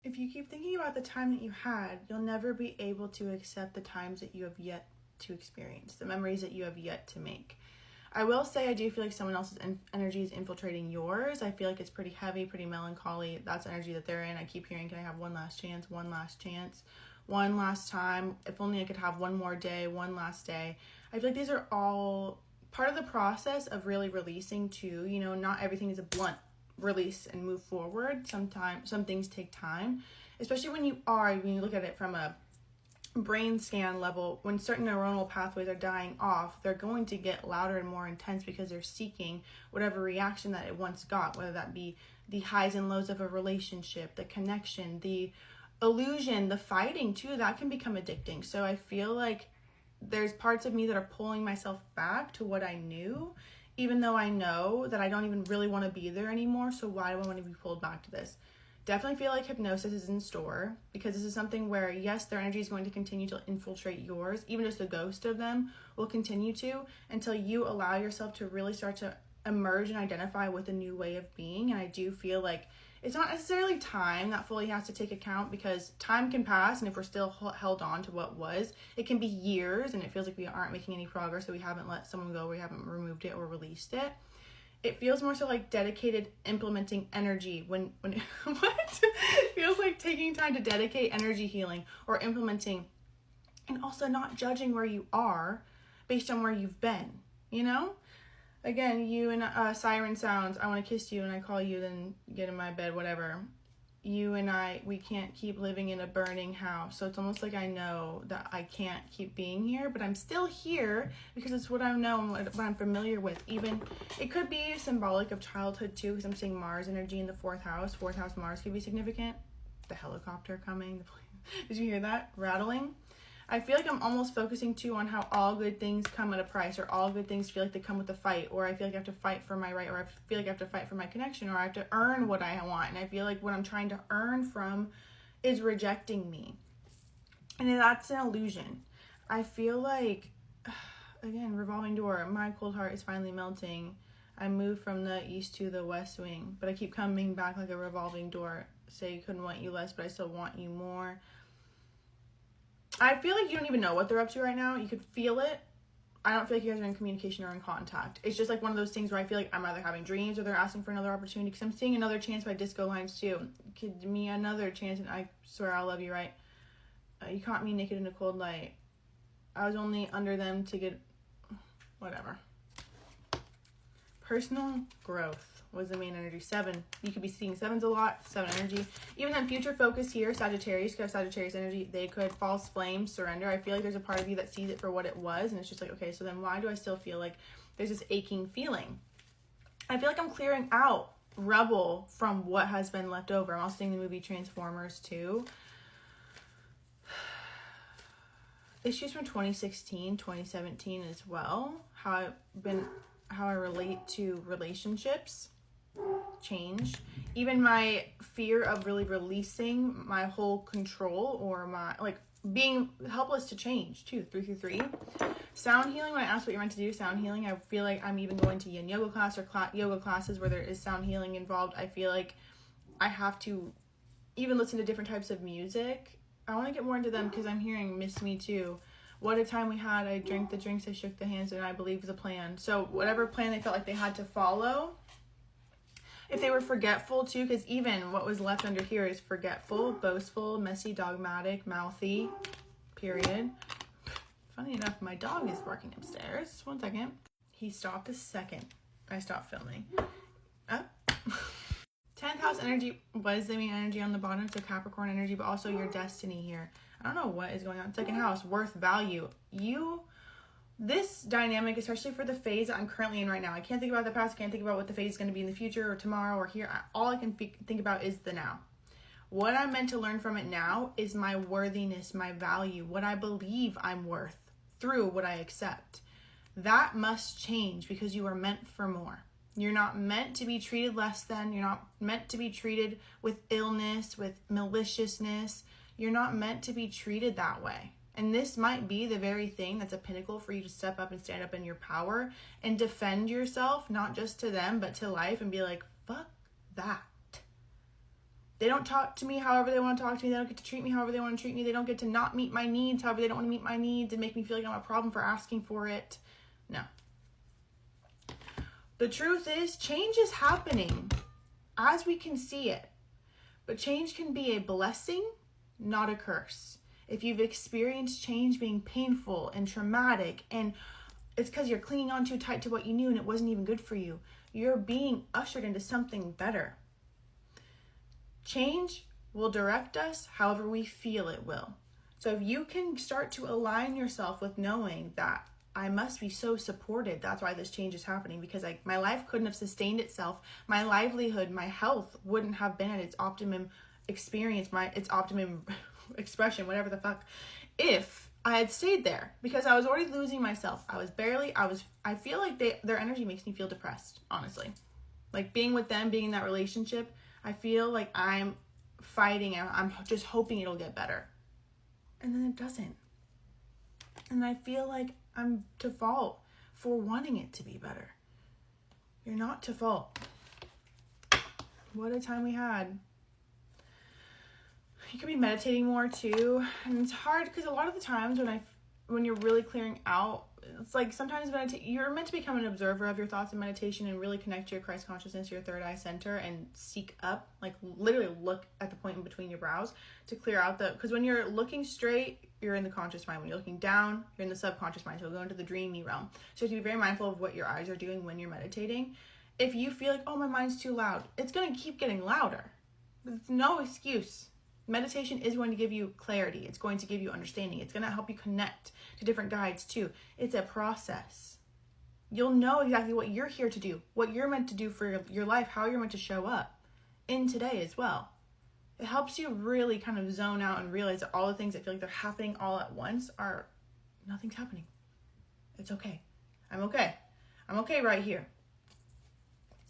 if you keep thinking about the time that you had, you'll never be able to accept the times that you have yet to experience, the memories that you have yet to make. I will say I do feel like someone else's energy is infiltrating yours. I feel like it's pretty heavy, pretty melancholy. That's the energy that they're in. I keep hearing, can I have one last chance, one last chance, one last time? If only I could have one more day, one last day. I feel like these are all part of the process of really releasing too. You know, not everything is a blunt release and move forward. Sometimes some things take time, especially when you look at it from a brain scan level. When certain neuronal pathways are dying off, they're going to get louder and more intense because they're seeking whatever reaction that it once got, whether that be the highs and lows of a relationship, the connection, the illusion, the fighting too. That can become addicting. So I feel like there's parts of me that are pulling myself back to what I knew, even though I know that I don't even really want to be there anymore. So why do I want to be pulled back to this? Definitely feel like hypnosis is in store, because this is something where, yes, their energy is going to continue to infiltrate yours. Even just the ghost of them will continue to, until you allow yourself to really start to emerge and identify with a new way of being. And I do feel like it's not necessarily time that fully has to take account, because time can pass, and if we're still held on to what was, it can be years and it feels like we aren't making any progress, so we haven't let someone go, we haven't removed it or released it. It feels more so like dedicated implementing energy when what? It feels like taking time to dedicate energy healing or implementing, and also not judging where you are based on where you've been, you know? Again, you and siren sounds, I want to kiss you, and I call you, then get in my bed, whatever. You and I, we can't keep living in a burning house. So it's almost like I know that I can't keep being here, but I'm still here because it's what I know and what I'm familiar with. Even, it could be symbolic of childhood too, because I'm seeing Mars energy in the 4th house. 4th house Mars could be significant. The helicopter coming. Did you hear that? Rattling. I feel like I'm almost focusing too on how all good things come at a price, or all good things feel like they come with a fight, or I feel like I have to fight for my right, or I feel like I have to fight for my connection, or I have to earn what I want. And I feel like what I'm trying to earn from is rejecting me. And that's an illusion. I feel like, again, revolving door, my cold heart is finally melting. I moved from the east to the west wing, but I keep coming back like a revolving door. Say you couldn't want you less, but I still want you more. I feel like you don't even know what they're up to right now. You could feel it. I don't feel like you guys are in communication or in contact. It's just like one of those things where I feel like I'm either having dreams or they're asking for another opportunity, because I'm seeing another chance by disco lines too. Give me another chance and I swear I'll love you, right? You caught me naked in a cold light. I was only under them to get... whatever. Personal growth was the main energy. 7. You could be seeing 7s a lot. 7 energy. Even then, future focus here, Sagittarius, could have Sagittarius energy. They could false flame, surrender. I feel like there's a part of you that sees it for what it was, and it's just like, okay, so then why do I still feel like there's this aching feeling? I feel like I'm clearing out rubble from what has been left over. I'm also seeing the movie Transformers too. Issues from 2016, 2017 as well. How I relate to relationships change. Even my fear of really releasing my whole control, or my being helpless to change too. 3 sound healing. When I asked what you're meant to do, sound healing, I feel like I'm even going to yin yoga class or yoga classes where there is sound healing involved. I feel like I have to even listen to different types of music. I want to get more into them because I'm hearing Miss Me Too. What a time we had. I drank the drinks, I shook the hands, and I believed the plan. So whatever plan they felt like they had to follow. If they were forgetful too, because even what was left under here is forgetful, boastful, messy, dogmatic, mouthy, period. Funny enough, my dog is barking upstairs. 1 second. He stopped a second. I stopped filming. Oh. 10th house energy was the main energy on the bottom, so Capricorn energy, but also your destiny here. I don't know what is going on. 2nd house, worth, value. This dynamic, especially for the phase that I'm currently in right now. I can't think about the past. I can't think about what the phase is going to be in the future or tomorrow or here. All I can think about is the now. What I'm meant to learn from it now is my worthiness, my value, what I believe I'm worth through what I accept. That must change, because you are meant for more. You're not meant to be treated less than. You're not meant to be treated with illness, with maliciousness. You're not meant to be treated that way. And this might be the very thing that's a pinnacle for you to step up and stand up in your power and defend yourself, not just to them, but to life, and be like, fuck that. They don't talk to me however they want to talk to me. They don't get to treat me however they want to treat me. They don't get to not meet my needs however they don't want to meet my needs and make me feel like I'm a problem for asking for it. No. The truth is, change is happening as we can see it. But change can be a blessing, not a curse. If you've experienced change being painful and traumatic, and it's because you're clinging on too tight to what you knew and it wasn't even good for you, you're being ushered into something better. Change will direct us however we feel it will. So if you can start to align yourself with knowing that I must be so supported, that's why this change is happening, because my life couldn't have sustained itself. My livelihood, my health wouldn't have been at its optimum experience, its optimum expression, whatever the fuck, if I had stayed there, because I was already losing myself. I feel like their energy makes me feel depressed, honestly. Like being with them, being in that relationship, I feel like I'm fighting and I'm just hoping it'll get better. And then it doesn't. And I feel like I'm to fault for wanting it to be better. You're not to fault. What a time we had. You could be meditating more too. And it's hard because a lot of the times when you're really clearing out, it's like sometimes you're meant to become an observer of your thoughts in meditation and really connect to your Christ consciousness, your third eye center, and seek up, like literally look at the point in between your brows to clear out because when you're looking straight, you're in the conscious mind. When you're looking down, you're in the subconscious mind. So you'll go into the dreamy realm. So you have to be very mindful of what your eyes are doing when you're meditating. If you feel like, oh, my mind's too loud, it's going to keep getting louder. It's no excuse. Meditation is going to give you clarity. It's going to give you understanding. It's going to help you connect to different guides too. It's a process. You'll know exactly what you're here to do, what you're meant to do for your life, how you're meant to show up in today as well. It helps you really kind of zone out and realize that all the things that feel like they're happening all at once nothing's happening. It's okay. I'm okay. I'm okay right here.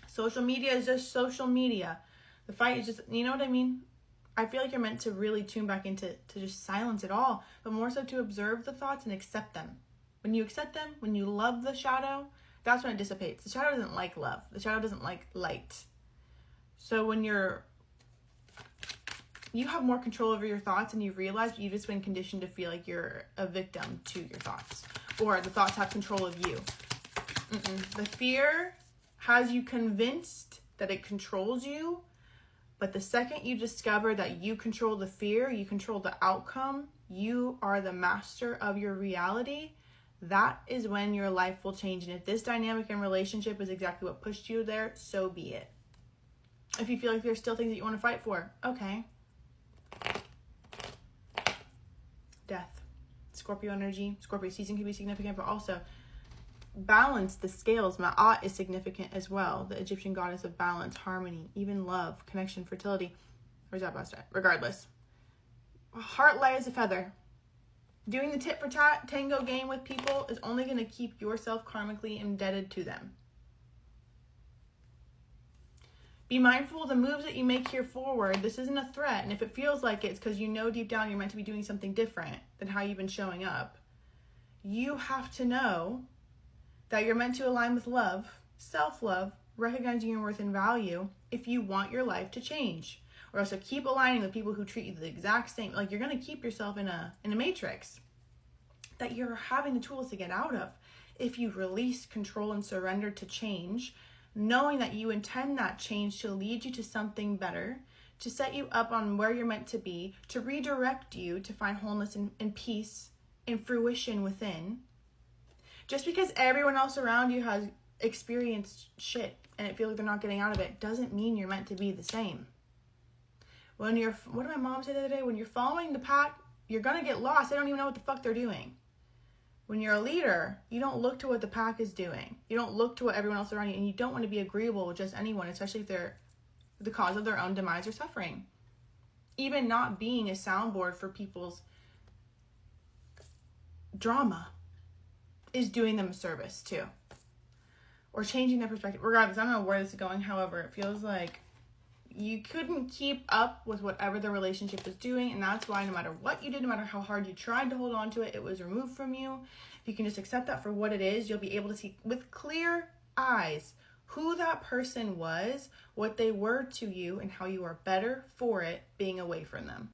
Social media is just social media. The fight is just, you know what I mean? I feel like you're meant to really tune back into just silence it all, but more so to observe the thoughts and accept them. When you accept them, when you love the shadow, that's when it dissipates. The shadow doesn't like love. The shadow doesn't like light. So when you have more control over your thoughts and you realize you've just been conditioned to feel like you're a victim to your thoughts, or the thoughts have control of you. The fear has you convinced that it controls you. But the second you discover that you control the fear, you control the outcome, you are the master of your reality, that is when your life will change. And if this dynamic and relationship is exactly what pushed you there, so be it. If you feel like there's still things that you want to fight for, okay. Death. Scorpio energy. Scorpio season can be significant, but also balance, the scales. Ma'at is significant as well. The Egyptian goddess of balance, harmony, even love, connection, fertility. Or is that best? Regardless. Heart light as a feather. Doing the tit for tat tango game with people is only going to keep yourself karmically indebted to them. Be mindful of the moves that you make here forward. This isn't a threat. And if it feels like it's because you know deep down you're meant to be doing something different than how you've been showing up, you have to know that you're meant to align with love, self-love, recognizing your worth and value if you want your life to change. Or also keep aligning with people who treat you the exact same. Like you're going to keep yourself in a matrix that you're having the tools to get out of. If you release, control, and surrender to change, knowing that you intend that change to lead you to something better, to set you up on where you're meant to be, to redirect you to find wholeness and peace and fruition within. Just because everyone else around you has experienced shit and it feels like they're not getting out of it doesn't mean you're meant to be the same. What did my mom say the other day? When you're following the pack, you're going to get lost. They don't even know what the fuck they're doing. When you're a leader, you don't look to what the pack is doing. You don't look to what everyone else around you, and you don't want to be agreeable with just anyone, especially if they're the cause of their own demise or suffering. Even not being a soundboard for people's drama is doing them a service too. Or changing their perspective. Regardless, I don't know where this is going. However, it feels like you couldn't keep up with whatever the relationship was doing. And that's why no matter what you did, no matter how hard you tried to hold on to it, it was removed from you. If you can just accept that for what it is, you'll be able to see with clear eyes who that person was, what they were to you, and how you are better for it being away from them.